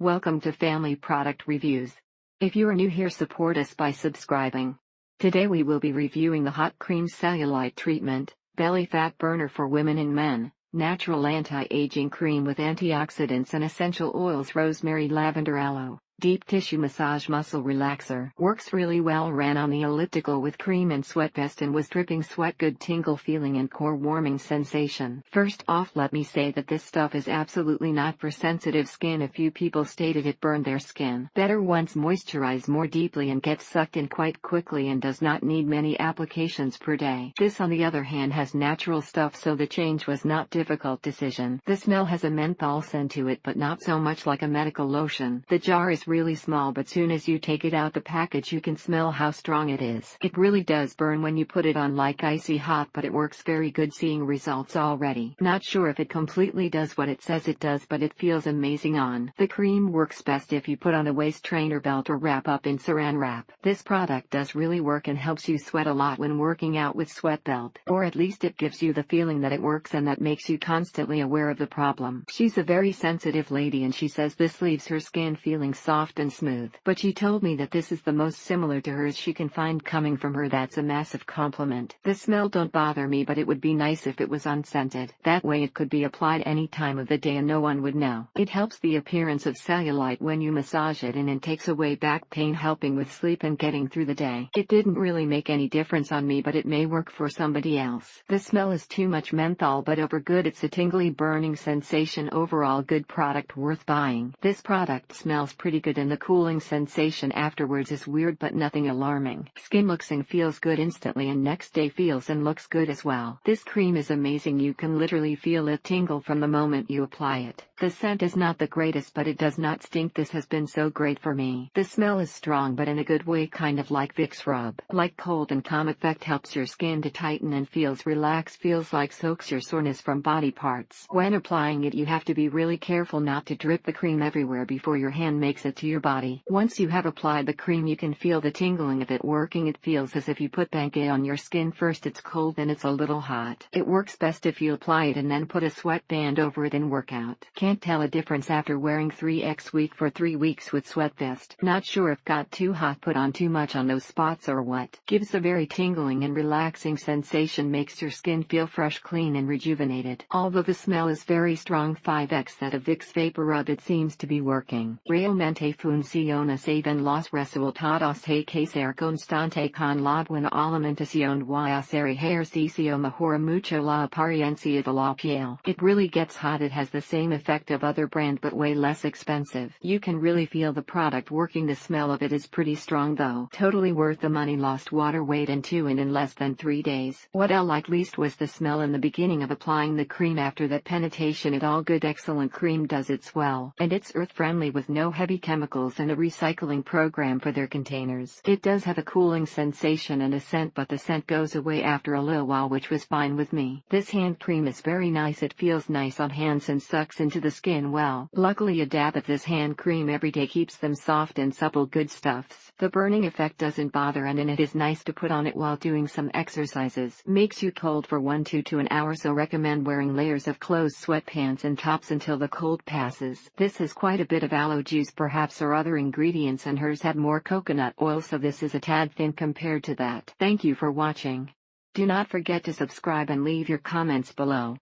Welcome to Family Product Reviews. If you are new here, support us by subscribing. Today we will be reviewing the Hot Cream Cellulite Treatment, Belly Fat Burner for Women and Men, Natural Anti-Aging Cream with Antioxidants and Essential Oils, Rosemary, Lavender, Aloe. Deep Tissue Massage Muscle Relaxer. Works really well. Ran on the elliptical with cream and sweat vest and was dripping sweat. Good tingle feeling and core warming sensation. First off, let me say that this stuff is absolutely not for sensitive skin. A few people stated it burned their skin. Better once moisturize more deeply and gets sucked in quite quickly and does not need many applications per day. This on the other hand has natural stuff, so the change was not difficult decision. The smell has a menthol scent to it, but not so much like a medical lotion. The jar is really small, but soon as you take it out the package you can smell how strong it is. It really does burn when you put it on like icy hot, but it works very good. Seeing results already. Not sure if it completely does what it says it does, but it feels amazing on. The cream works best if you put on a waist trainer belt or wrap up in saran wrap. This product does really work and helps you sweat a lot when working out with sweat belt. Or at least it gives you the feeling that it works, and that makes you constantly aware of the problem. She's a very sensitive lady and she says this leaves her skin feeling soft and smooth. But she told me that this is the most similar to hers she can find. Coming from her, that's a massive compliment. The smell don't bother me, but it would be nice if it was unscented. That way it could be applied any time of the day and no one would know. It helps the appearance of cellulite when you massage it and takes away back pain, helping with sleep and getting through the day. It didn't really make any difference on me, but it may work for somebody else. The smell is too much menthol, but over good. It's a tingly burning sensation. Overall good product, worth buying. This product smells pretty good and the cooling sensation afterwards is weird but nothing alarming. Skin looks and feels good instantly, and next day feels and looks good as well. This cream is amazing. You can literally feel it tingle from the moment you apply it. The scent is not the greatest, but it does not stink. This has been so great for me. The smell is strong but in a good way, kind of like Vicks rub. Like cold and calm effect, helps your skin to tighten and feels relaxed. Feels like soaks your soreness from body parts. When applying it you have to be really careful not to drip the cream everywhere before your hand makes it to your body. Once you have applied the cream you can feel the tingling of it working. It feels as if you put Bengay on your skin first. It's cold and it's a little hot. It works best if you apply it and then put a sweatband over it and work out. Can't tell a difference after wearing 3x week for 3 weeks with sweat vest. Not sure if got too hot, put on too much on those spots or what. Gives a very tingling and relaxing sensation, makes your skin feel fresh, clean and rejuvenated. Although the smell is very strong, 5x that of Vicks Vapor Rub, it seems to be working. Realmente funciona en los resultados que ser constante con la buena alimentación y hacer ejercicio mejora mucho la apariencia de la piel. It really gets hot. It has the same effect of other brand but way less expensive. You can really feel the product working. The smell of it is pretty strong though. Totally worth the money. Lost water weight and 2 in less than 3 days. What I liked least was the smell in the beginning of applying the cream. After that penetration it all good. Excellent cream, does its well, and it's earth friendly with no heavy chemicals and a recycling program for their containers. It does have a cooling sensation and a scent, but the scent goes away after a little while, which was fine with me. This hand cream is very nice. It feels nice on hands and sucks into the skin well. Luckily a dab of this hand cream every day keeps them soft and supple. Good stuffs. The burning effect doesn't bother, and it is nice to put on it while doing some exercises. Makes you cold for 1 to an hour, so recommend wearing layers of clothes, sweatpants and tops until the cold passes. This has quite a bit of aloe juice perhaps or other ingredients, and hers had more coconut oil, so this is a tad thin compared to that. Thank you for watching. Do not forget to subscribe and leave your comments below.